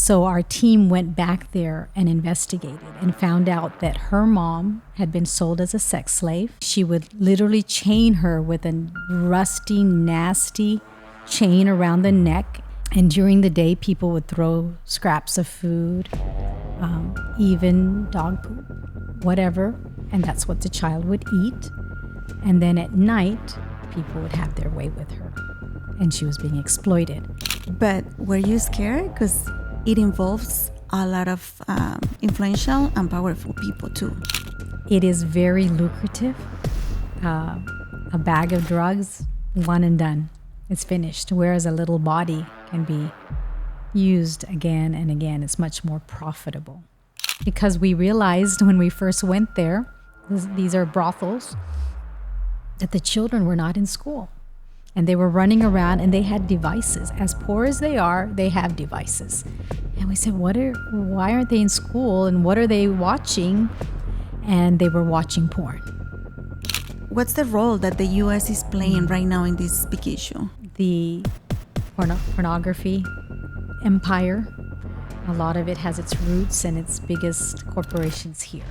So our team went back there and investigated and found out that her mom had been sold as a sex slave. She would literally chain her with a rusty, nasty chain around the neck. And during the day, people would throw scraps of food, even dog poop, whatever. And that's what the child would eat. And then at night, people would have their way with her. And she was being exploited. But were you scared? Because it involves a lot of influential and powerful people too. It is very lucrative. A bag of drugs, one and done. It's finished. Whereas a little body can be used again and again. It's much more profitable. Because we realized when we first went there, these are brothels, that the children were not in school. And they were running around and they had devices. As poor as they are, they have devices. And we said, why aren't they in school and what are they watching? And they were watching porn. What's the role that the U.S. is playing right now in this big issue? The pornography empire. A lot of it has its roots and its biggest corporations here.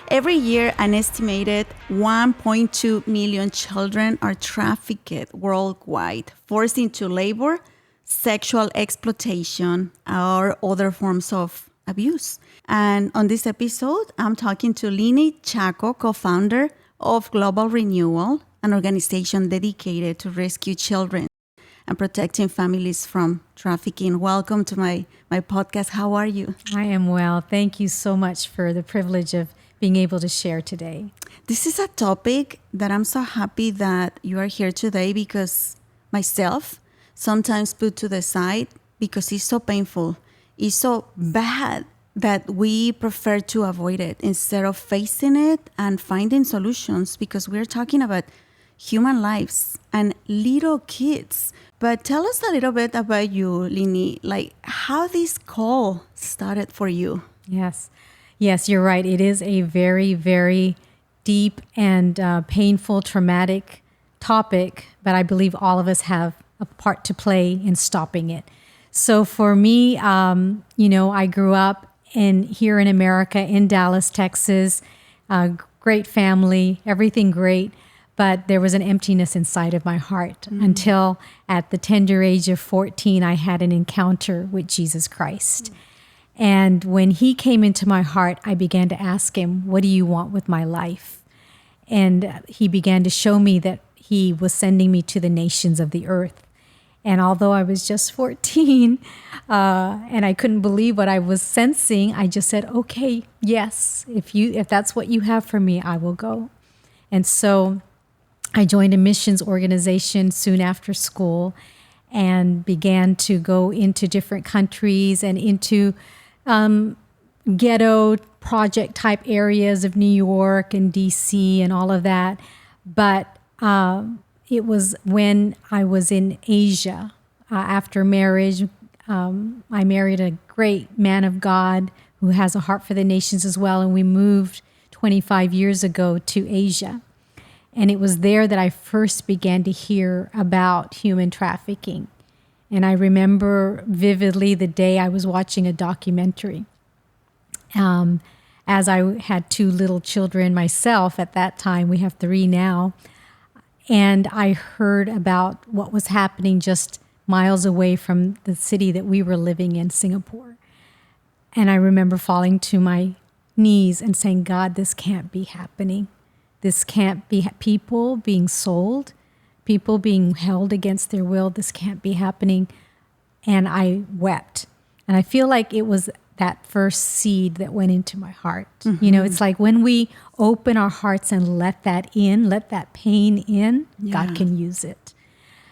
Every year, an estimated 1.2 million children are trafficked worldwide, forced into labor, sexual exploitation, or other forms of abuse. And on this episode, I'm talking to Liney Chacko, co-founder of Global Renewal, an organization dedicated to rescue children and protecting families from trafficking. Welcome to my podcast. How are you? I am well. Thank you so much for the privilege of being able to share today. This is a topic that I'm so happy that you are here today because myself sometimes put to the side because it's so painful. It's so bad that we prefer to avoid it instead of facing it and finding solutions because we're talking about human lives and little kids. But tell us a little bit about you, Liney, like how this call started for you. Yes, you're right. It is a very, very deep and painful, traumatic topic, but I believe all of us have a part to play in stopping it. So for me, I grew up here in America, in Dallas, Texas, great family, everything great, but there was an emptiness inside of my heart until at the tender age of 14, I had an encounter with Jesus Christ. And when he came into my heart, I began to ask him, what do you want with my life? And he began to show me that he was sending me to the nations of the earth. And although I was just 14 and I couldn't believe what I was sensing, I just said, okay, yes, if that's what you have for me, I will go. And so I joined a missions organization soon after school and began to go into different countries and into ghetto project type areas of New York and DC and all of that. But it was when I was in Asia after marriage. I married a great man of God who has a heart for the nations as well. And we moved 25 years ago to Asia. And it was there that I first began to hear about human trafficking. And I remember vividly the day I was watching a documentary. As I had 2 little children myself at that time, we have 3 now. And I heard about what was happening just miles away from the city that we were living in, Singapore. And I remember falling to my knees and saying, God, this can't be happening. This can't be people being sold, people being held against their will. This can't be happening. And I wept. And I feel like it was that first seed that went into my heart. Mm-hmm. You know, it's like when we open our hearts and let that in, let that pain in, God can use it.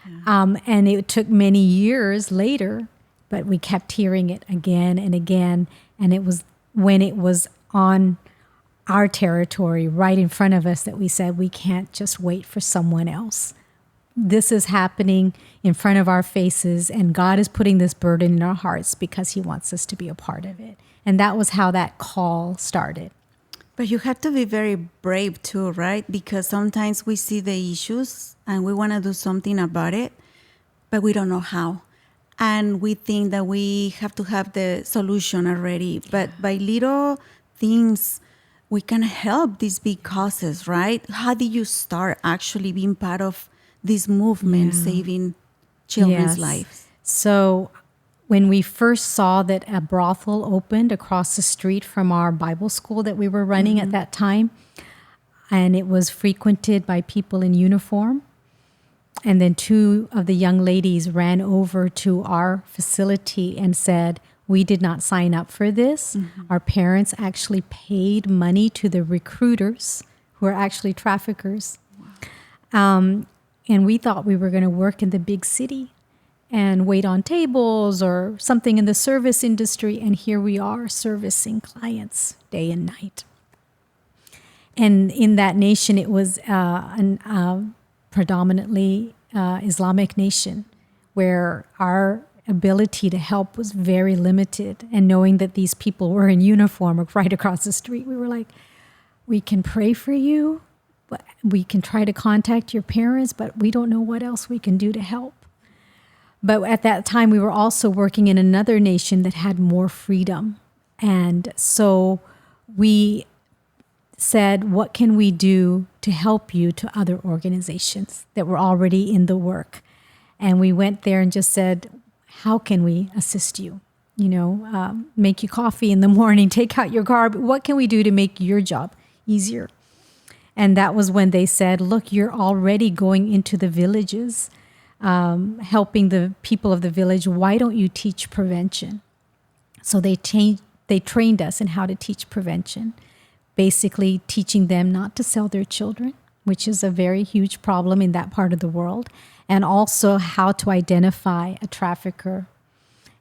Yeah. And it took many years later, but we kept hearing it again and again. And it was when it was on our territory right in front of us that we said, we can't just wait for someone else. This is happening in front of our faces, and God is putting this burden in our hearts because he wants us to be a part of it. And that was how that call started. But you have to be very brave too, right? Because sometimes we see the issues and we want to do something about it, but we don't know how. And we think that we have to have the solution already. But by little things, we can help these big causes, right? How did you start actually being part of this movement, saving children's lives? So when we first saw that a brothel opened across the street from our Bible school that we were running at that time, and it was frequented by people in uniform, and then two of the young ladies ran over to our facility and said, we did not sign up for this. Our parents actually paid money to the recruiters who are actually traffickers. And we thought we were going to work in the big city and wait on tables or something in the service industry. And here we are servicing clients day and night. And in that nation, it was a predominantly Islamic nation where our ability to help was very limited. And knowing that these people were in uniform right across the street, we were like, we can pray for you, but we can try to contact your parents, but we don't know what else we can do to help. But at that time, we were also working in another nation that had more freedom. And so we said, what can we do to help you to other organizations that were already in the work? And we went there and just said, how can we assist you? Make you coffee in the morning, take out your garbage. What can we do to make your job easier? And that was when they said, look, you're already going into the villages, helping the people of the village. Why don't you teach prevention? So they trained us in how to teach prevention, basically teaching them not to sell their children, which is a very huge problem in that part of the world, and also how to identify a trafficker,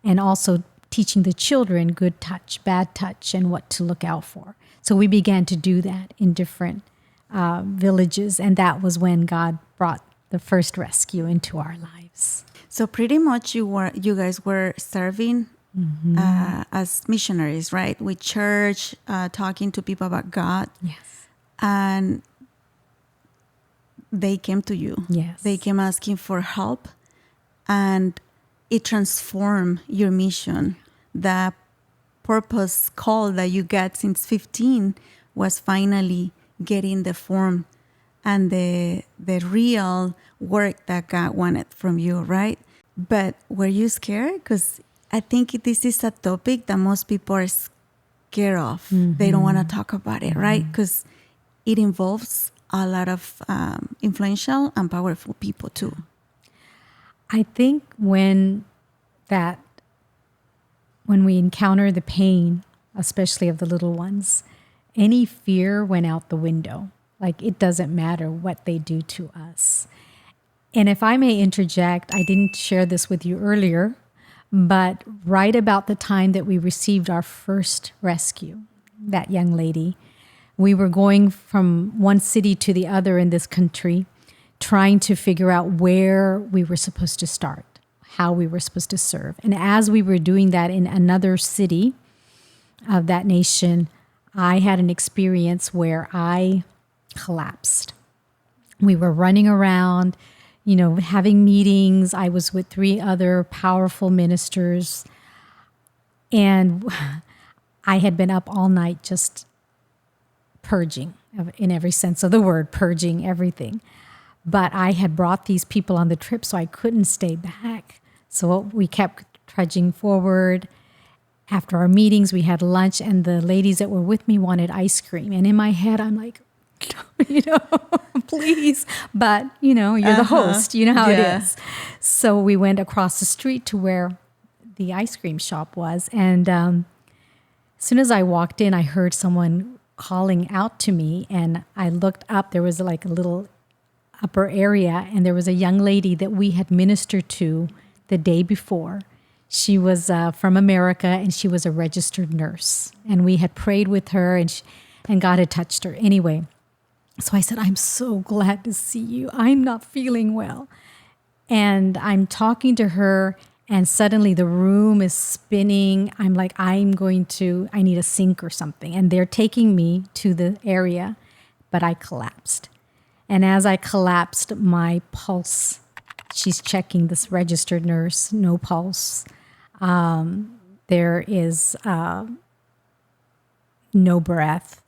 and also teaching the children good touch, bad touch, and what to look out for. So we began to do that in different villages, and that was when God brought the first rescue into our lives. So pretty much you guys were serving as missionaries, right? With church, talking to people about God. Yes. And they came to you. Yes. They came asking for help, and it transformed your mission. The purpose call that you got since 15 was finally getting the form and the real work that God wanted from you, right? But were you scared? Because I think this is a topic that most people are scared of. They don't want to talk about it, right? Because it involves a lot of influential and powerful people too. I think when we encounter the pain, especially of the little ones, any fear went out the window. Like, it doesn't matter what they do to us. And if I may interject, I didn't share this with you earlier, but right about the time that we received our first rescue, that young lady, we were going from one city to the other in this country, trying to figure out where we were supposed to start, how we were supposed to serve. And as we were doing that in another city of that nation, I had an experience where I collapsed. We were running around, having meetings. I was with 3 other powerful ministers, and I had been up all night just purging, in every sense of the word, purging everything. But I had brought these people on the trip, so I couldn't stay back. So we kept trudging forward. After our meetings, we had lunch, and the ladies that were with me wanted ice cream. And in my head, I'm like, please. But, you're the host. You know how it is. So we went across the street to where the ice cream shop was. And as soon as I walked in, I heard someone calling out to me. And I looked up. There was like a little upper area, and there was a young lady that we had ministered to the day before. She was from America, and she was a registered nurse. And we had prayed with her, and God had touched her. Anyway, so I said, I'm so glad to see you. I'm not feeling well. And I'm talking to her, and suddenly the room is spinning. I'm like, I need a sink or something. And they're taking me to the area, but I collapsed. And as I collapsed, my pulse She's checking this registered nurse, no pulse. There is no breath.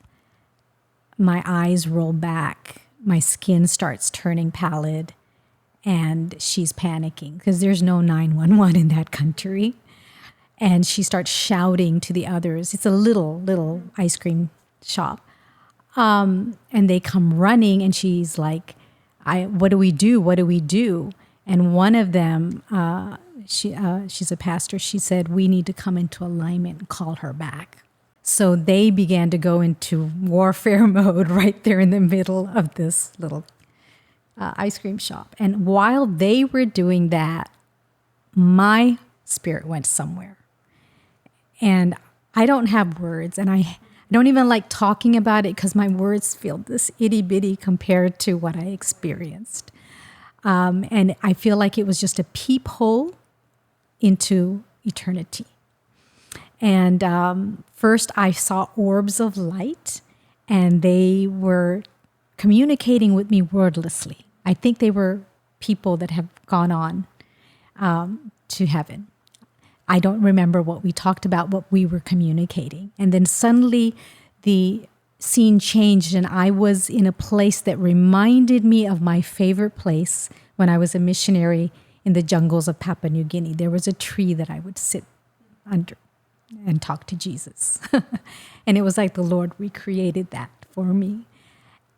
My eyes roll back. My skin starts turning pallid. And she's panicking because there's no 911 in that country. And she starts shouting to the others. It's a little ice cream shop. And they come running and she's like, what do we do? What do we do? And one of them, she's a pastor. She said, we need to come into alignment and call her back. So they began to go into warfare mode right there in the middle of this little ice cream shop. And while they were doing that, my spirit went somewhere. And I don't have words, and I don't even like talking about it because my words feel this itty bitty compared to what I experienced. And I feel like it was just a peephole into eternity. And first I saw orbs of light, and they were communicating with me wordlessly. I think they were people that have gone on to heaven. I don't remember what we talked about, what we were communicating. And then suddenly the scene changed, and I was in a place that reminded me of my favorite place when I was a missionary in the jungles of Papua New Guinea. There was a tree that I would sit under and talk to Jesus. And it was like the Lord recreated that for me.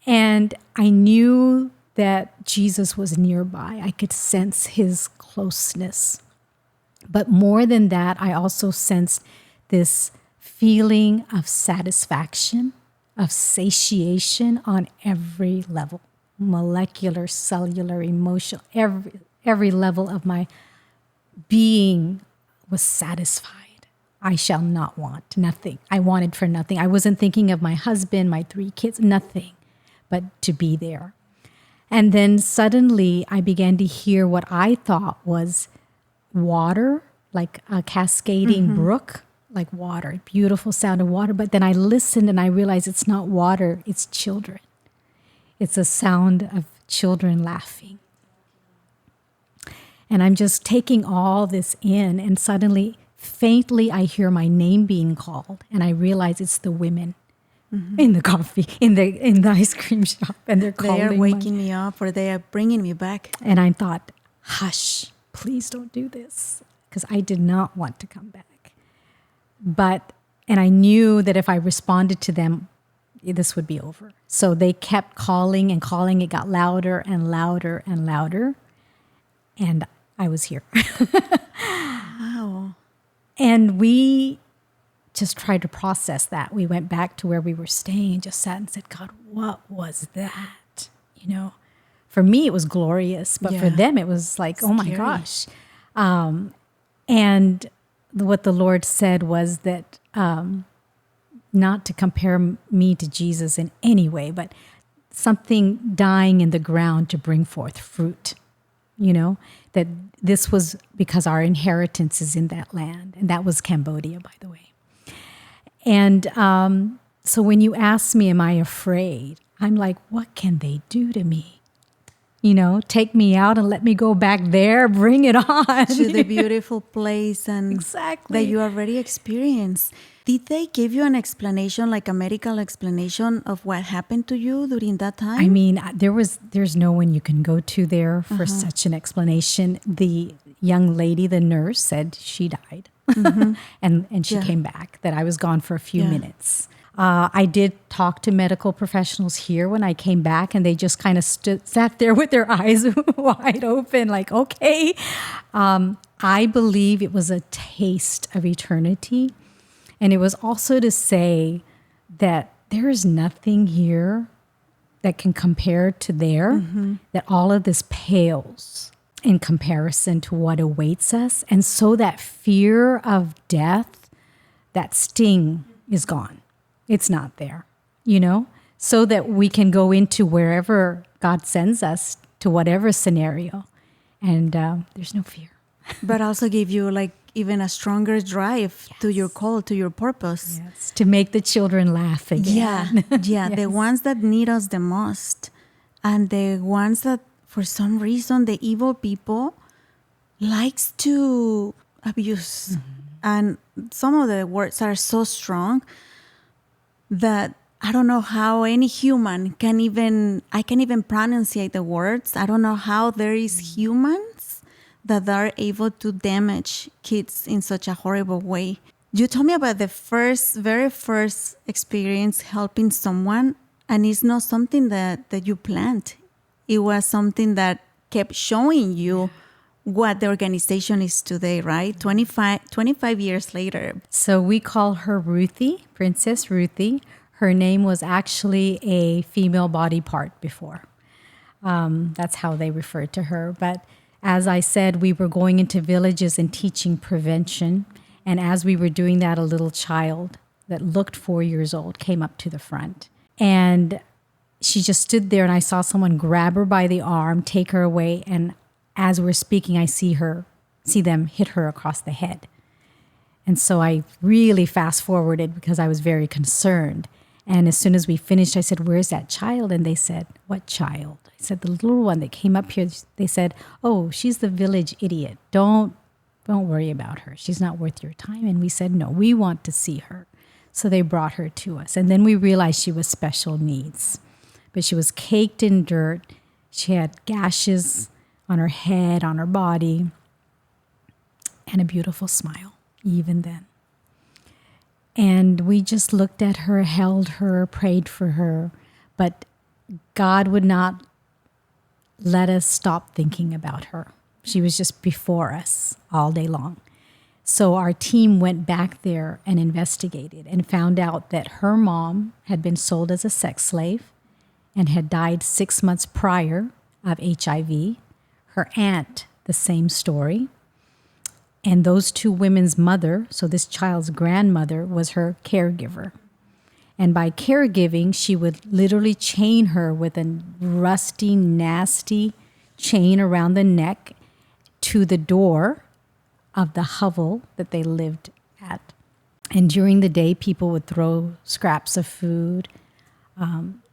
And I knew that Jesus was nearby. I could sense his closeness. But more than that, I also sensed this feeling of satisfaction, of satiation on every level, molecular, cellular, emotional, every level of my being was satisfied. I shall not want nothing. I wanted for nothing. I wasn't thinking of my husband, my 3 kids, nothing, but to be there. And then suddenly I began to hear what I thought was water, like a cascading brook, like water, beautiful sound of water. But then I listened and I realized it's not water, it's children. It's a sound of children laughing. And I'm just taking all this in, and suddenly, faintly, I hear my name being called, and I realize it's the women in the coffee, in the ice cream shop, and they're calling. They are waking me up, or they are bringing me back. And I thought, hush, please don't do this, because I did not want to come back. And I knew that if I responded to them, this would be over. So they kept calling and calling. It got louder and louder and louder. And I was here. Wow. And we just tried to process that. We went back to where we were staying and just sat and said, God, what was that? You know, for me, it was glorious, but for them, it was like, oh my gosh. And what the Lord said was that not to compare me to Jesus in any way, but something dying in the ground to bring forth fruit, you know, that this was because our inheritance is in that land. And that was Cambodia, by the way. And so when you ask me, am I afraid? I'm like, what can they do to me? You know, take me out and let me go back there, bring it on. To the beautiful place and exactly that you already experienced. Did they give you an explanation, like a medical explanation of what happened to you during that time? I mean, there's no one you can go to there for such an explanation. The young lady, the nurse, said she died. And she came back, that I was gone for a few minutes. I did talk to medical professionals here when I came back, and they just kind of sat there with their eyes wide open, like, okay. I believe it was a taste of eternity. And it was also to say that there is nothing here that can compare to there, that all of this pales in comparison to what awaits us. And so that fear of death, that sting is gone. It's not there, you know, so that we can go into wherever God sends us, to whatever scenario. And there's no fear. But also give you like even a stronger drive to your call, to your purpose. Yes, to make the children laugh again. Yeah, the ones that need us the most. And the ones that for some reason, the evil people likes to abuse. And some of the words are so strong that I don't know how any human can even pronunciate the words. I don't know how there is humans that are able to damage kids in such a horrible way. You told me about the very first experience helping someone, and it's not something that you planned. It was something that kept showing you what the organization is today, right? 25 years later. So we call her Ruthie, Princess Ruthie. Her name was actually a female body part before. That's how they referred to her. But as I said, we were going into villages and teaching prevention. And as we were doing that, a little child that looked 4 years old came up to the front. And she just stood there, and I saw someone grab her by the arm, take her away. And as we're speaking, I see them hit her across the head. And so I really fast forwarded because I was very concerned. And as soon as we finished, I said, "Where's that child?" And they said, "What child?" I said, "The little one that came up here." They said, "Oh, she's the village idiot. Don't worry about her. She's not worth your time." And we said, "No, we want to see her." So they brought her to us. And then we realized she was special needs. But she was caked in dirt. She had gashes on her head, on her body, and a beautiful smile, even then. And we just looked at her, held her, prayed for her. But God would not let us stop thinking about her. She was just before us all day long. So our team went back there and investigated and found out that her mom had been sold as a sex slave and had died 6 months prior of HIV. Her aunt, the same story. And those two women's mother, so this child's grandmother, was her caregiver. And by caregiving, she would literally chain her with a rusty, nasty chain around the neck to the door of the hovel that they lived at. And during the day, people would throw scraps of food,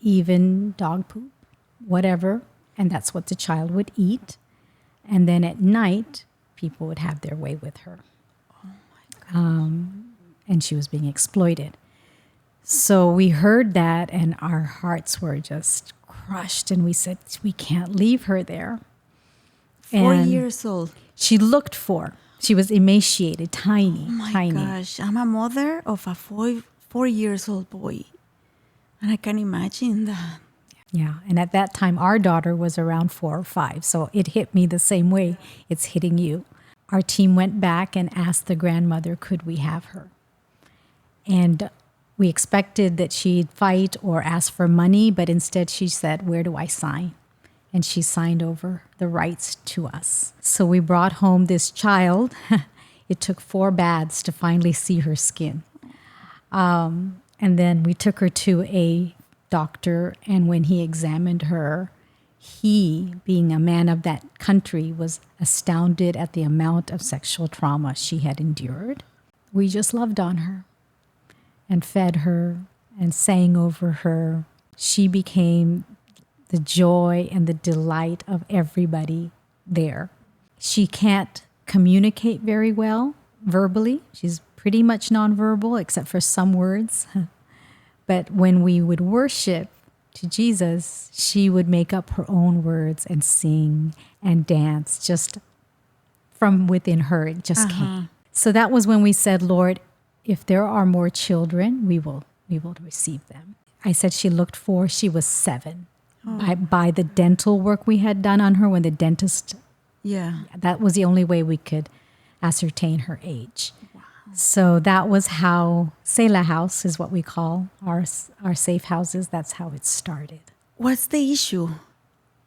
even dog poop, whatever. And that's what the child would eat. And then at night, people would have their way with her. Oh my God. And she was being exploited. So we heard that, and our hearts were just crushed. And we said, we can't leave her there. 4 years old. She looked 4. She was emaciated, tiny, Oh my tiny. gosh. I'm a mother of a 4 years old boy. And I can imagine that. Yeah. And at that time, our daughter was around 4 or 5. So it hit me the same way it's hitting you. Our team went back and asked the grandmother, could we have her? And we expected that she'd fight or ask for money, but instead she said, where do I sign? And she signed over the rights to us. So we brought home this child. It took 4 baths to finally see her skin. And then we took her to a doctor, and when he examined her, he, being a man of that country, was astounded at the amount of sexual trauma she had endured. We just loved on her and fed her and sang over her. She became the joy and the delight of everybody there. She can't communicate very well verbally. She's pretty much nonverbal except for some words. But when we would worship to Jesus, she would make up her own words and sing and dance just from within her. It just came. So that was when we said, Lord, if there are more children, we will receive them. I said she looked 4, she was 7. By the dental work we had done on her, when the dentist, that was the only way we could ascertain her age. Wow. So that was how Selah House is what we call our safe houses. That's how it started. What's the issue?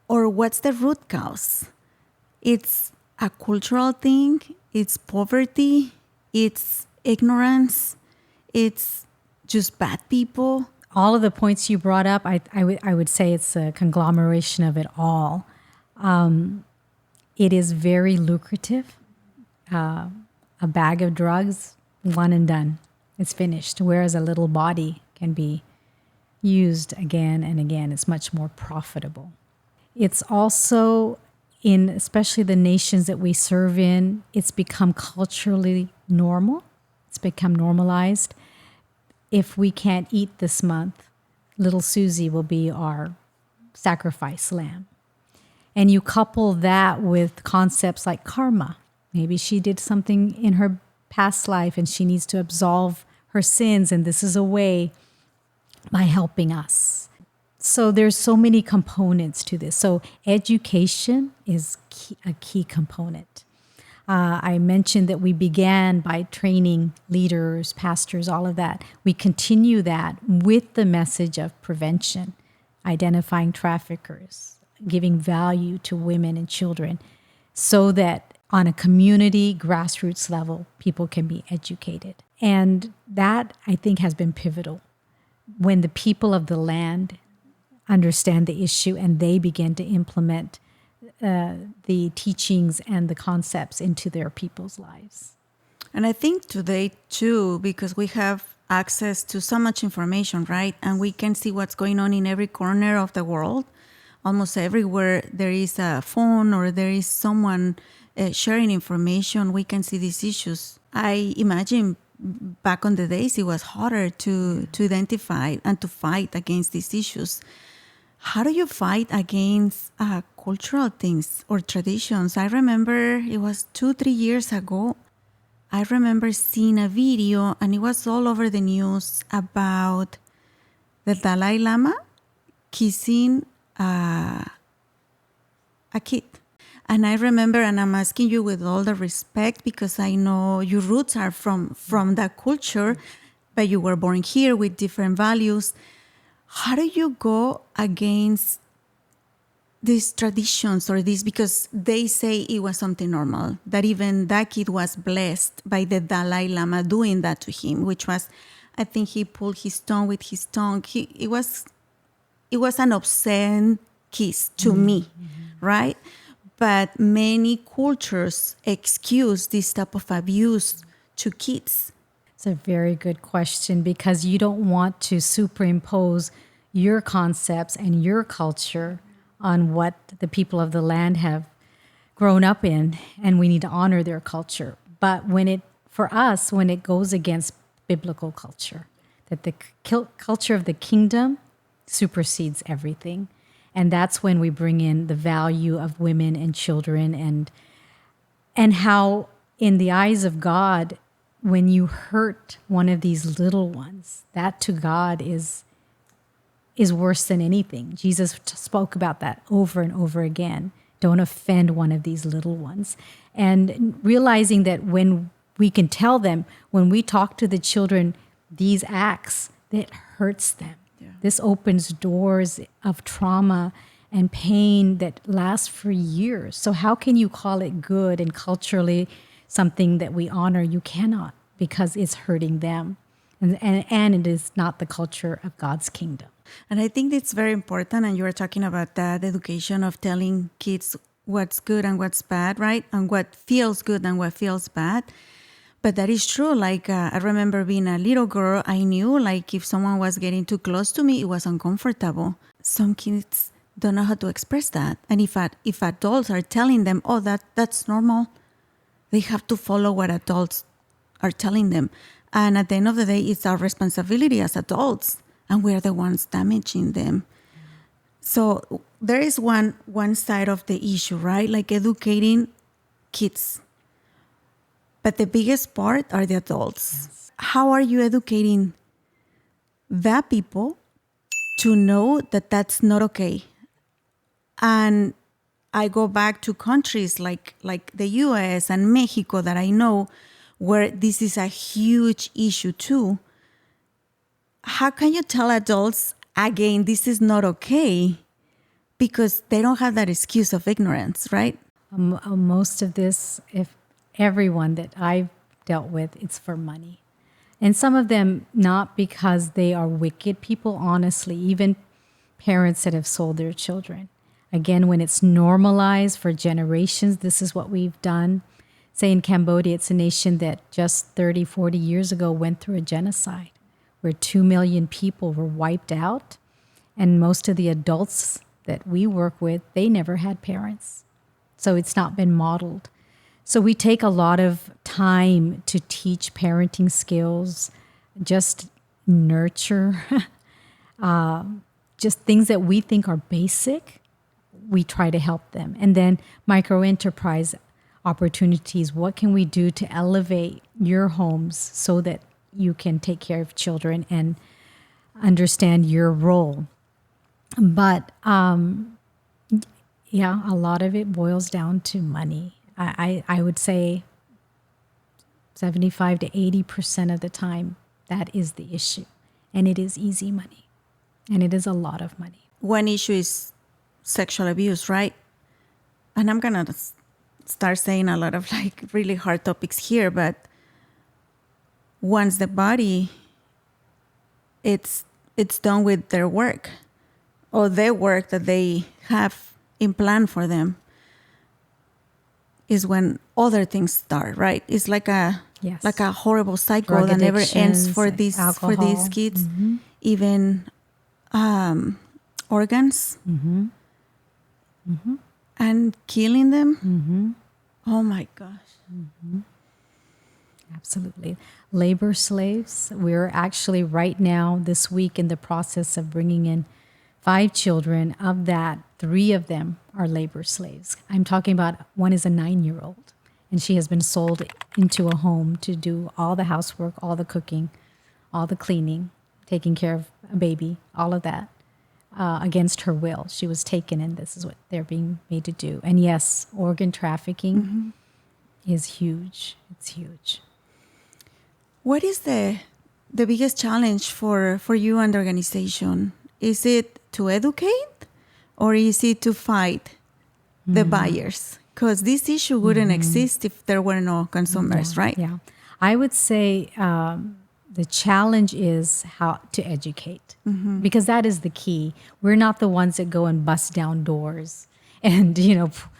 Or what's the root cause? It's a cultural thing. It's poverty. It's ignorance. It's just bad people. All of the points you brought up, I would say it's a conglomeration of it all. It is very lucrative. A bag of drugs, one and done. It's finished. Whereas a little body can be used again and again. It's much more profitable. It's also in, especially the nations that we serve in, it's become culturally normal. It's become normalized. If we can't eat this month, little Susie will be our sacrifice lamb. And you couple that with concepts like karma. Maybe she did something in her past life and she needs to absolve her sins, and this is a way by helping us. So there's so many components to this. So education is a key component. I mentioned that we began by training leaders, pastors, all of that. We continue that with the message of prevention, identifying traffickers, giving value to women and children, so that on a community grassroots level, people can be educated. And that, I think, has been pivotal. When the people of the land understand the issue and they begin to implement the teachings and the concepts into their people's lives. And I think today too, because we have access to so much information, right? And we can see what's going on in every corner of the world. Almost everywhere there is a phone or there is someone sharing information, we can see these issues. I imagine back on the days, it was harder to identify and to fight against these issues. How do you fight against cultural things or traditions? I remember it was 2-3 years ago. I remember seeing a video, and it was all over the news, about the Dalai Lama kissing a kid. And I remember, and I'm asking you with all the respect, because I know your roots are from that culture, but you were born here with different values. How do you go against these traditions or this? Because they say it was something normal, that even that kid was blessed by the Dalai Lama doing that to him, which was, I think he pulled his tongue with his tongue. It was an obscene kiss to me, right? But many cultures excuse this type of abuse to kids. It's a very good question, because you don't want to superimpose your concepts and your culture on what the people of the land have grown up in, and we need to honor their culture. But for us, when it goes against biblical culture, that the culture of the kingdom supersedes everything. And that's when we bring in the value of women and children, and how in the eyes of God, when you hurt one of these little ones, that to God is worse than anything. Jesus spoke about that over and over again. Don't offend one of these little ones. And realizing that when we can tell them, when we talk to the children, these acts, that hurts them. Yeah. This opens doors of trauma and pain that lasts for years. So how can you call it good and culturally something that we honor? You cannot, because it's hurting them. And it is not the culture of God's kingdom. And I think it's very important, and you were talking about that education of telling kids what's good and what's bad, right? And what feels good and what feels bad. But that is true. Like, I remember being a little girl, I knew, like, if someone was getting too close to me, it was uncomfortable. Some kids don't know how to express that. And if adults are telling them, oh, that's normal, they have to follow what adults are telling them. And at the end of the day, it's our responsibility as adults, and we're the ones damaging them. So there is one side of the issue, right? Like educating kids. But the biggest part are the adults. Yes. How are you educating the people to know that that's not okay? And I go back to countries like the US and Mexico that I know, where this is a huge issue too. How can you tell adults, again, this is not okay? Because they don't have that excuse of ignorance, right? Most of this, if everyone that I've dealt with, it's for money. And some of them not because they are wicked people, honestly, even parents that have sold their children. Again, when it's normalized for generations, this is what we've done. Say in Cambodia, it's a nation that just 30, 40 years ago went through a genocide where 2 million people were wiped out. And most of the adults that we work with, they never had parents. So it's not been modeled. So we take a lot of time to teach parenting skills, just nurture, just things that we think are basic. We try to help them. And then micro enterprise opportunities. What can we do to elevate your homes so that you can take care of children and understand your role? But yeah, a lot of it boils down to money. I would say 75 to 80% of the time, that is the issue. And it is easy money. And it is a lot of money. One issue is sexual abuse, right? And I'm going to start saying a lot of like really hard topics here, but once the body, it's done with their work or their work that they have in plan for them, is when other things start, right? It's like a horrible cycle Drug that never ends for alcohol. these kids. Even organs and killing them. Oh my gosh. Absolutely. Labor slaves. We're actually right now this week in the process of bringing in 5 children. Of that, 3 of them are labor slaves. I'm talking about one is a 9-year-old, and she has been sold into a home to do all the housework, all the cooking, all the cleaning, taking care of a baby, all of that, against her will. She was taken, and this is what they're being made to do. And yes, organ trafficking is huge. It's huge. What is the biggest challenge for you and the organization? Is it to educate, or is it to fight the buyers? Because this issue wouldn't exist if there were no consumers, right? Yeah. I would say the challenge is how to educate, because that is the key. We're not the ones that go and bust down doors and,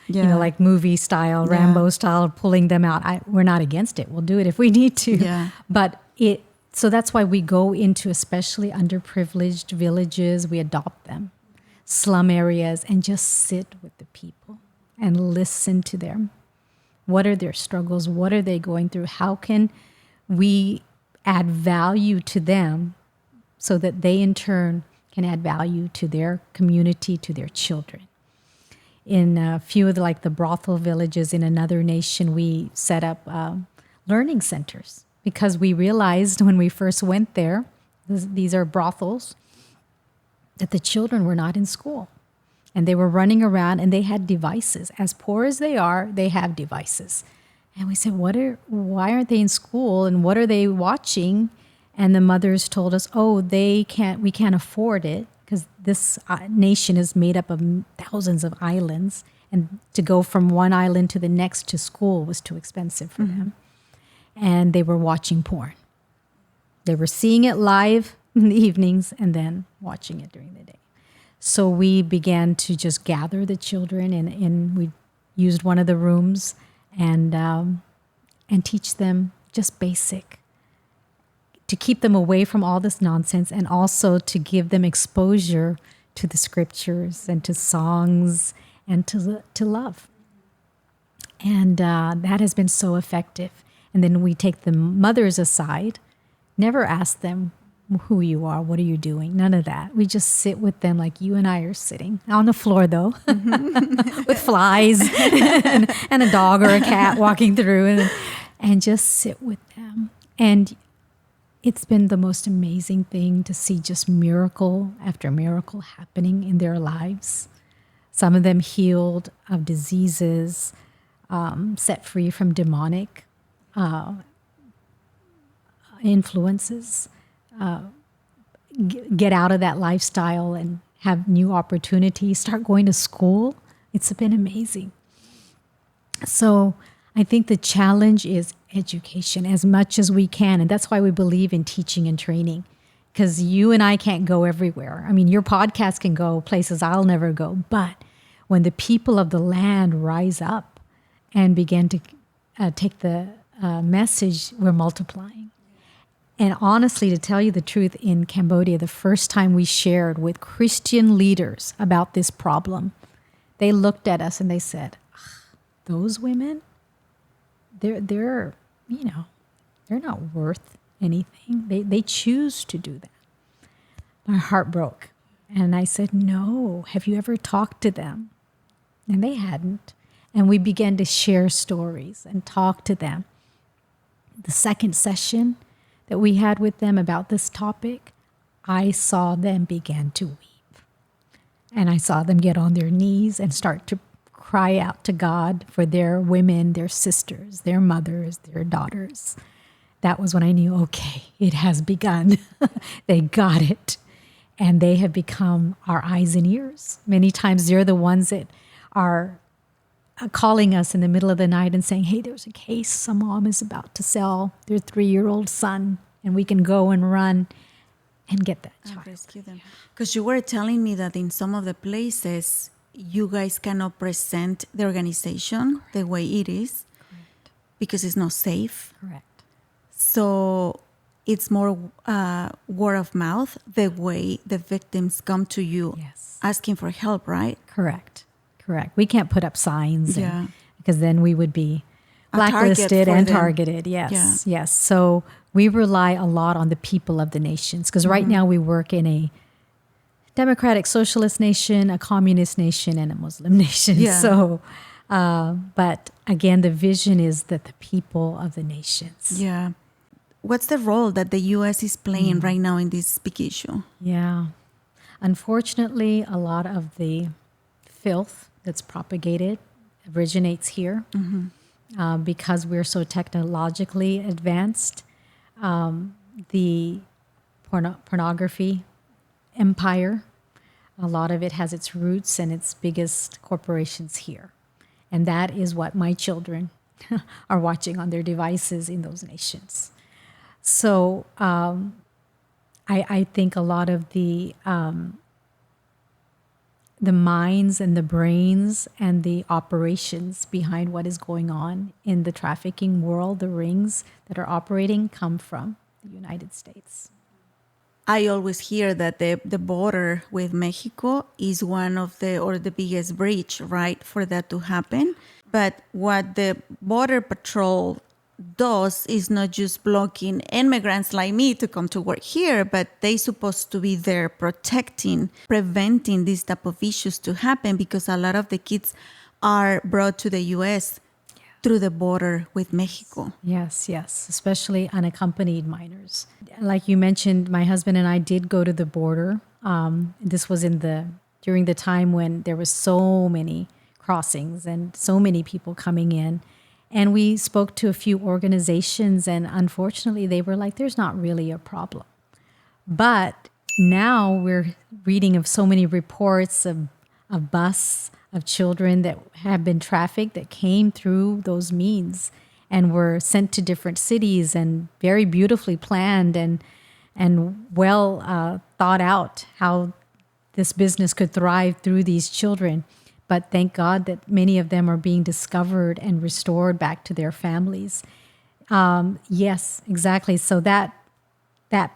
like movie style, Rambo style, pulling them out. We're not against it. We'll do it if we need to. Yeah. But so that's why we go into especially underprivileged villages. We adopt them, slum areas, and just sit with the people and listen to them. What are their struggles? What are they going through? How can we add value to them so that they in turn can add value to their community, to their children? In a few of the brothel villages in another nation, we set up learning centers because we realized when we first went there, these are brothels, that the children were not in school. And they were running around and they had devices. As poor as they are, they have devices. And we said, why aren't they in school and what are they watching? And the mothers told us, we can't afford it because this nation is made up of thousands of islands. And to go from one island to the next to school was too expensive for them. And they were watching porn. They were seeing it live in the evenings and then watching it during the day. So we began to just gather the children and we used one of the rooms and teach them just basic, to keep them away from all this nonsense and also to give them exposure to the scriptures and to songs and to love. And that has been so effective. And then we take the mothers aside, never ask them who you are, what are you doing, none of that. We just sit with them like you and I are sitting on the floor though, with flies and a dog or a cat walking through and just sit with them. And it's been the most amazing thing to see just miracle after miracle happening in their lives. Some of them healed of diseases, set free from demonic influences, get out of that lifestyle and have new opportunities, start going to school. It's been amazing. So I think the challenge is education as much as we can. And that's why we believe in teaching and training, because you and I can't go everywhere. I mean, your podcast can go places I'll never go. But when the people of the land rise up and begin to take the message, we're multiplying. And honestly, to tell you the truth, in Cambodia, the first time we shared with Christian leaders about this problem, they looked at us and they said, those women, they're not worth anything. They choose to do that. My heart broke. And I said, no, have you ever talked to them? And they hadn't. And we began to share stories and talk to them. The second session that we had with them about this topic, I saw them begin to weep. And I saw them get on their knees and start to cry out to God for their women, their sisters, their mothers, their daughters. That was when I knew, okay, it has begun. They got it. And they have become our eyes and ears. Many times they're the ones that are calling us in the middle of the night and saying, hey, there's a case some mom is about to sell their 3-year-old son, and we can go and run and get that child. And rescue them. Because you were telling me that in some of the places, you guys cannot present the organization the way it is. Correct. Because it's not safe. Correct. So it's more word of mouth, the way the victims come to you asking for help, right? Correct. We can't put up signs Yeah. because then we would be blacklisted and targeted. Yes. So we rely a lot on the people of the nations because right now we work in a democratic socialist nation, a communist nation, and a Muslim nation. Yeah. So, but again, the vision is that the people of the nations. Yeah. What's the role that the U.S. is playing right now in this big issue? Yeah. Unfortunately, a lot of the filth that's propagated originates here because we're so technologically advanced. The pornography empire, a lot of it has its roots and its biggest corporations here. And that is what my children are watching on their devices in those nations. So I think a lot of the minds and the brains and the operations behind what is going on in the trafficking world, the rings that are operating, come from the United States. I always hear that the border with Mexico is one of the biggest breach, right, for that to happen. But what the Border Patrol does is not just blocking immigrants like me to come to work here, but they supposed to be there protecting, preventing these type of issues to happen because a lot of the kids are brought to the U.S. through the border with Mexico. Yes, especially unaccompanied minors. Like you mentioned, my husband and I did go to the border. This was during the time when there was so many crossings and so many people coming in. And we spoke to a few organizations, and unfortunately, they were like, there's not really a problem. But now we're reading of so many reports of buses of children that have been trafficked that came through those means and were sent to different cities and very beautifully planned and well thought out how this business could thrive through these children. But thank God that many of them are being discovered and restored back to their families. Yes, exactly. So that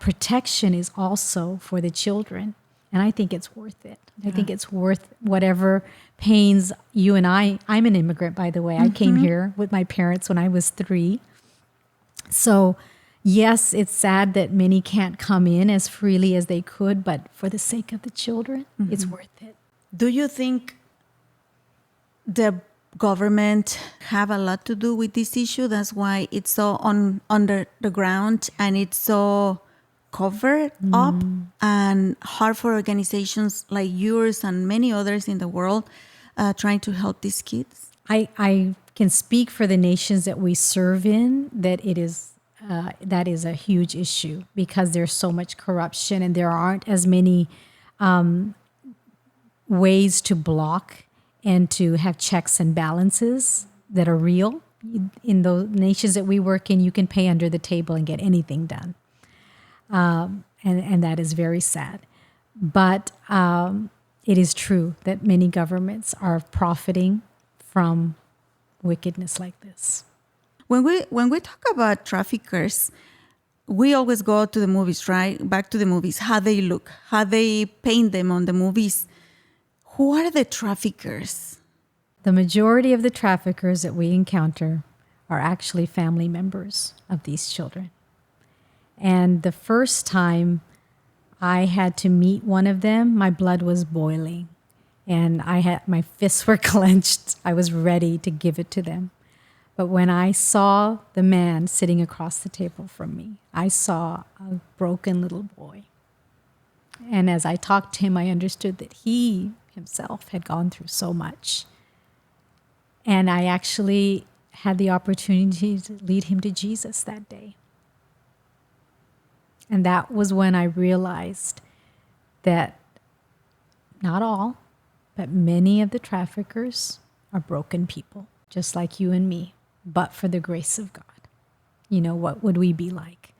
protection is also for the children. And I think it's worth it. I think it's worth whatever pains you and I'm an immigrant, by the way. I came here with my parents when I was 3. So yes, it's sad that many can't come in as freely as they could, but for the sake of the children, it's worth it. Do you think the government have a lot to do with this issue? That's why it's so under the ground and it's so covered up and hard for organizations like yours and many others in the world trying to help these kids? I can speak for the nations that we serve in that that is a huge issue because there's so much corruption and there aren't as many ways to block and to have checks and balances that are real. In those nations that we work in, you can pay under the table and get anything done. And that is very sad. But it is true that many governments are profiting from wickedness like this. When we talk about traffickers, we always go to the movies, right? Back to the movies, how they look, how they paint them on the movies. Who are the traffickers? The majority of the traffickers that we encounter are actually family members of these children. And the first time I had to meet one of them, my blood was boiling and my fists were clenched. I was ready to give it to them. But when I saw the man sitting across the table from me, I saw a broken little boy. And as I talked to him, I understood that he himself had gone through so much. And I actually had the opportunity to lead him to Jesus that day. And that was when I realized that not all, but many of the traffickers are broken people, just like you and me, but for the grace of God. What would we be like?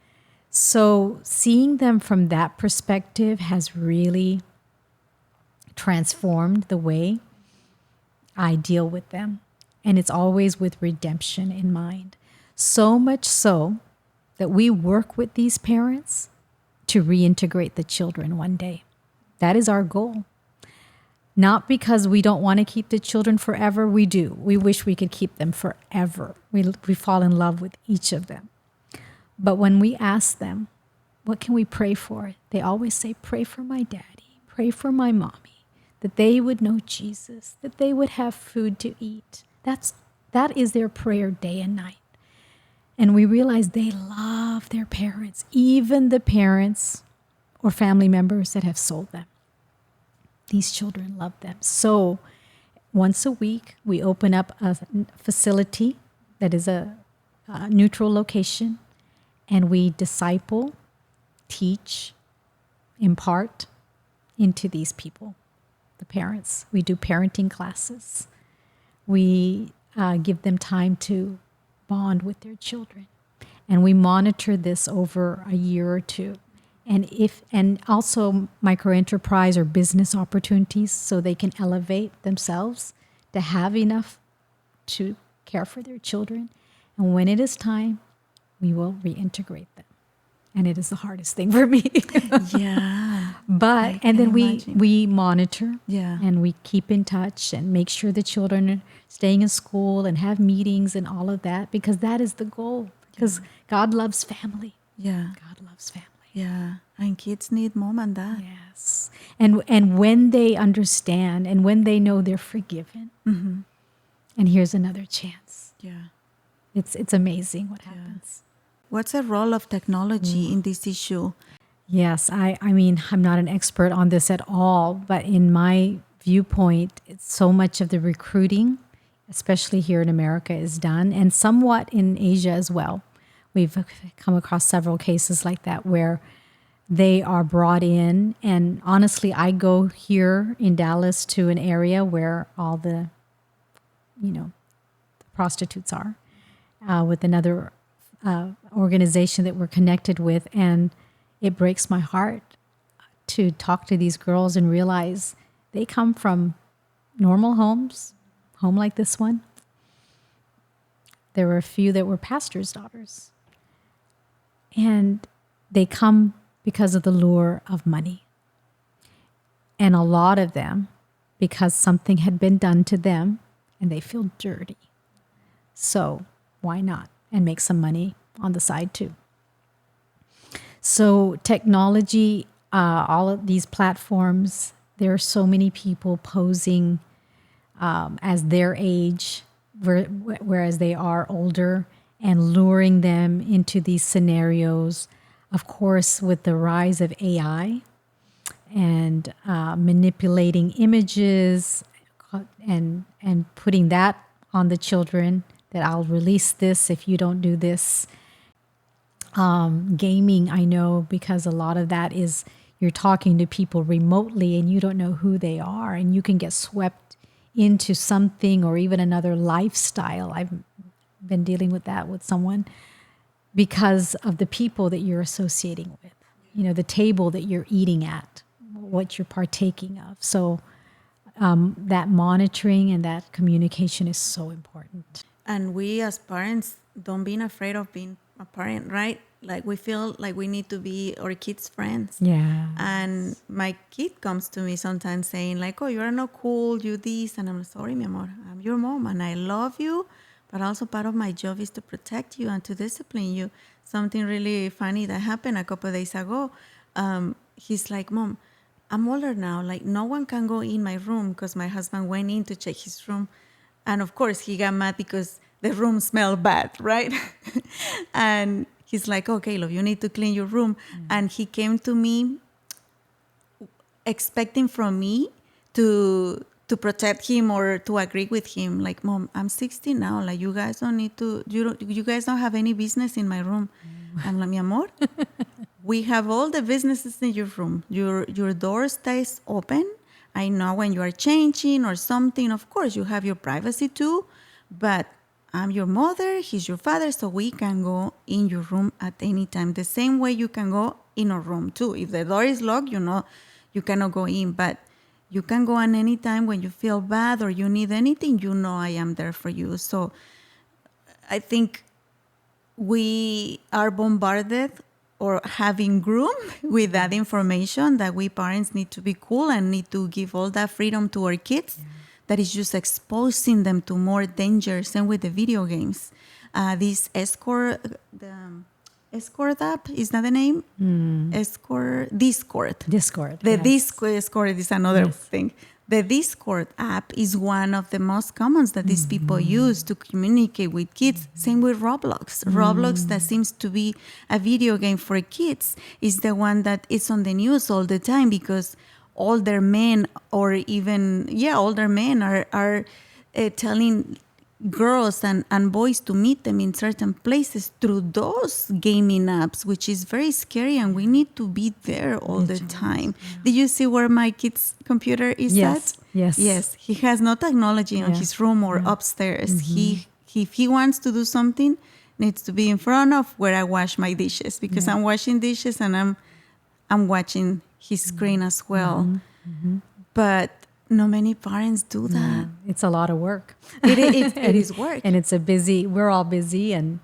So seeing them from that perspective has really transformed the way I deal with them. And it's always with redemption in mind. So much so that we work with these parents to reintegrate the children one day. That is our goal. Not because we don't want to keep the children forever. We do. We wish we could keep them forever. We fall in love with each of them. But when we ask them, what can we pray for? They always say, pray for my daddy, pray for my mommy, that they would know Jesus, that they would have food to eat. That is their prayer day and night. And we realize they love their parents, even the parents or family members that have sold them. These children love them. So once a week, we open up a facility that is a neutral location, and we disciple, teach, impart into these people, the parents. We do parenting classes. We give them time to bond with their children. And we monitor this over a year or two. And also microenterprise or business opportunities so they can elevate themselves to have enough to care for their children. And when it is time, we will reintegrate them. And it is the hardest thing for me. Yeah. And then we monitor, yeah, and we keep in touch and make sure the children are staying in school and have meetings and all of that, because that is the goal. Because God loves family. Yeah. God loves family. Yeah. And kids need mom and dad. Yes. And when they understand and when they know they're forgiven, Mm-hmm. and here's another chance. Yeah. It's amazing what happens. What's the role of technology in this issue? Yes, I mean, I'm not an expert on this at all, but in my viewpoint, it's so much of the recruiting, especially here in America, is done, and somewhat in Asia as well. We've come across several cases like that where they are brought in, and honestly, I go here in Dallas to an area where all the prostitutes are, with another organization that we're connected with, and it breaks my heart to talk to these girls and realize they come from normal homes, home like this one. There were a few that were pastors' daughters, and they come because of the lure of money. And a lot of them, because something had been done to them and they feel dirty. So why not? And make some money on the side too. So technology, all of these platforms, there are so many people posing as their age, whereas they are older, and luring them into these scenarios. Of course, with the rise of AI and manipulating images and putting that on the children, that I'll release this if you don't do this. Gaming, I know, because a lot of that is you're talking to people remotely and you don't know who they are, and you can get swept into something or even another lifestyle. I've been dealing with that with someone because of the people that you're associating with, the table that you're eating at, what you're partaking of. So that monitoring and that communication is so important. And we as parents, don't be afraid of being a parent, right? Like we feel like we need to be our kids' friends. Yeah. And my kid comes to me sometimes saying like, oh, you're not cool, you this. And I'm sorry, mi amor, I'm your mom and I love you. But also part of my job is to protect you and to discipline you. Something really funny that happened a couple of days ago. He's like, Mom, I'm older now. Like no one can go in my room because my husband went in to check his room. And of course he got mad because the room smelled bad, right? And he's like, oh, Caleb, you need to clean your room. And he came to me expecting from me to protect him or to agree with him. Like, Mom, I'm 60 now. Like, you guys don't need to, you guys don't have any business in my room. I'm like, mi amor, we have all the businesses in your room. Your door stays open. I know when you are changing or something, of course, you have your privacy too, but I'm your mother, he's your father, so we can go in your room at any time. The same way you can go in our room too. If the door is locked, you cannot go in, but you can go at any time when you feel bad or you need anything, I am there for you. So I think we are bombarded or having groomed with that information that we parents need to be cool and need to give all that freedom to our kids. Yeah. That is just exposing them to more dangers. And with the video games, this Escort, the Escort app, is that the name? Discord. Discord. The Discord is another thing. The Discord app is one of the most commons that these people use to communicate with kids. Same with Roblox. Roblox, that seems to be a video game for kids, is the one that is on the news all the time because older men or even, older men are telling girls and boys to meet them in certain places through those gaming apps, which is very scary, and we need to be there all the time. Yeah. Did you see where my kid's computer is at? Yes. He has no technology in his room or upstairs. If he wants to do something, needs to be in front of where I wash my dishes because I'm washing dishes and I'm watching his screen as well. But not many parents do that. No, it's a lot of work. It is work. And we're all busy. And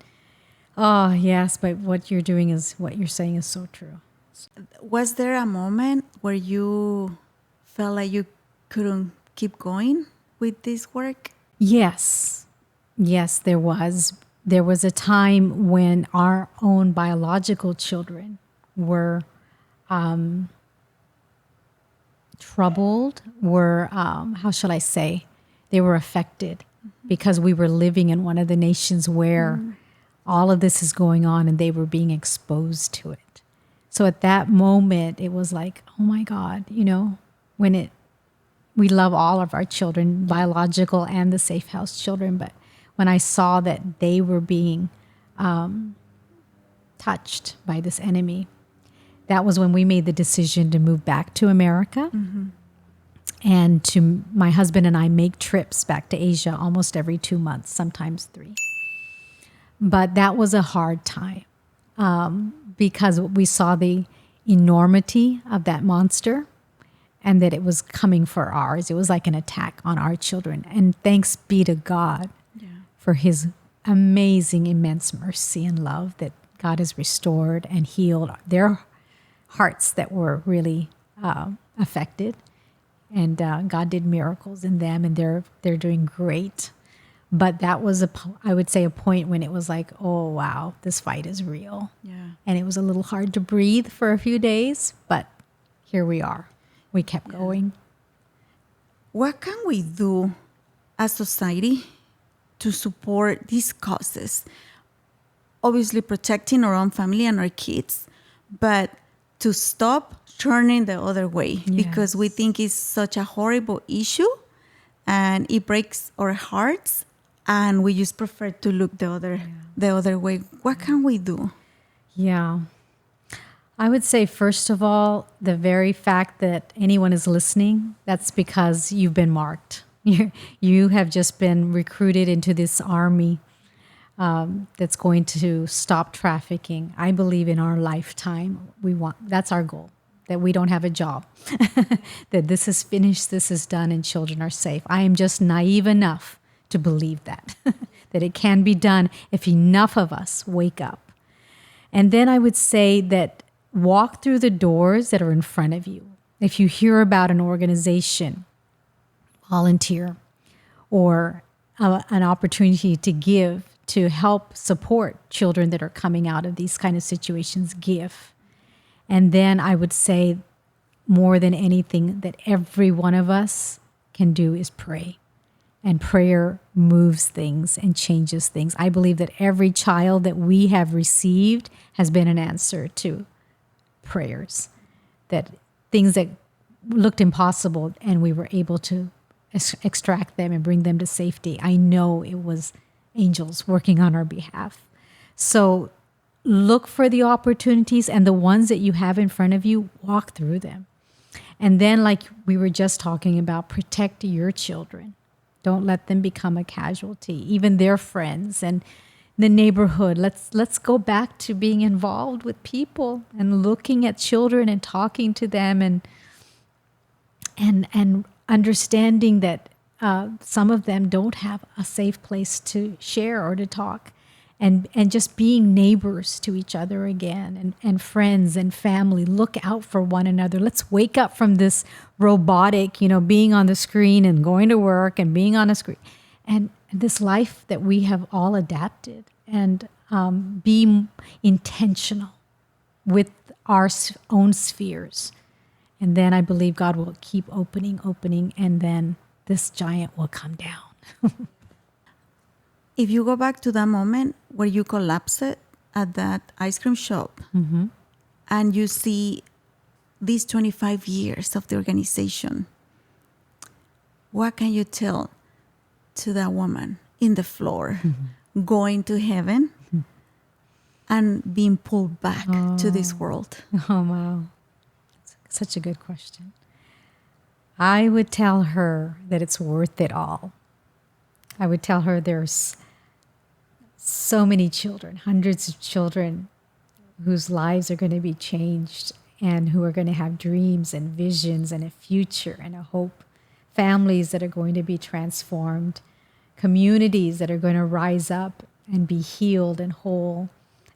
yes, but what you're saying is so true. Was there a moment where you felt like you couldn't keep going with this work? Yes, there was. There was a time when our own biological children were troubled, how shall I say, they were affected because we were living in one of the nations where all of this is going on and they were being exposed to it. So at that moment, it was like, oh my God, we love all of our children, biological and the safe house children, but when I saw that they were being touched by this enemy, that was when we made the decision to move back to America. And my husband and I make trips back to Asia almost every 2 months, sometimes 3. But that was a hard time because we saw the enormity of that monster and that it was coming for ours. It was like an attack on our children. And thanks be to God for his amazing, immense mercy and love that God has restored and healed their hearts that were really affected, and God did miracles in them, and they're doing great. But that was I would say a point when it was like, oh wow, this fight is real. And it was a little hard to breathe for a few days, but here we are. We kept going. What can we do as society to support these causes? Obviously protecting our own family and our kids, but to stop turning the other way because we think it's such a horrible issue and it breaks our hearts and we just prefer to look the other way. What can we do? Yeah. I would say, first of all, the very fact that anyone is listening, that's because you've been marked. You have just been recruited into this army that's going to stop trafficking. I believe in our lifetime, that's our goal, that we don't have a job, that this is finished, this is done, and children are safe. I am just naive enough to believe that, that it can be done if enough of us wake up. And then I would say that walk through the doors that are in front of you. If you hear about an organization, volunteer, or an opportunity to give, to help support children that are coming out of these kind of situations, give. And then I would say, more than anything, that every one of us can do is pray. And prayer moves things and changes things. I believe that every child that we have received has been an answer to prayers. That things that looked impossible and we were able to extract them and bring them to safety. I know it was angels working on our behalf. So look for the opportunities, and the ones that you have in front of you, walk through them. And then, like we were just talking about, protect your children. Don't let them become a casualty, even their friends and the neighborhood. Let's go back to being involved with people and looking at children and talking to them and understanding that some of them don't have a safe place to share or to talk. And just being neighbors to each other again, and friends and family. Look out for one another. Let's wake up from this robotic, being on the screen and going to work and being on a screen. And this life that we have all adapted, and be intentional with our own spheres. And then I believe God will keep opening, and then this giant will come down. If you go back to that moment where you collapsed at that ice cream shop, and you see these 25 years of the organization, what can you tell to that woman in the floor, going to heaven and being pulled back to this world? Oh, wow. That's such a good question. I would tell her that it's worth it all. I would tell her there's so many children, hundreds of children whose lives are going to be changed and who are going to have dreams and visions and a future and a hope. Families that are going to be transformed. Communities that are going to rise up and be healed and whole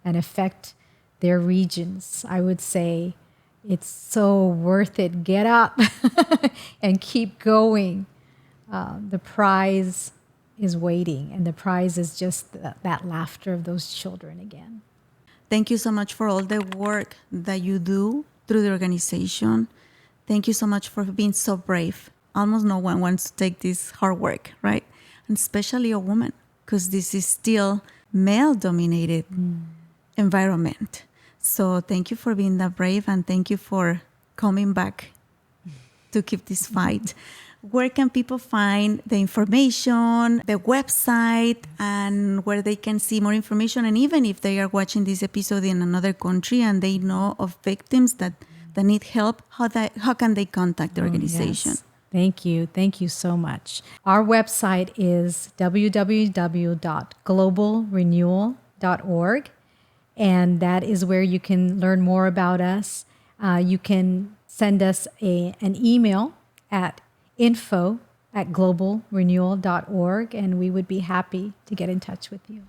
and affect their regions. I would say it's so worth it. Get up and keep going. The prize is waiting, and the prize is just that laughter of those children again. Thank you so much for all the work that you do through the organization. Thank you so much for being so brave. Almost no one wants to take this hard work, right? And especially a woman, because this is still male-dominated environment. So thank you for being that brave, and thank you for coming back to keep this fight. Where can people find the information, the website, and where they can see more information? And even if they are watching this episode in another country and they know of victims that need help, how can they contact the organization? Yes. Thank you. Thank you so much. Our website is www.globalrenewal.org, and that is where you can learn more about us. You can send us an email at info@globalrenewal.org, and we would be happy to get in touch with you.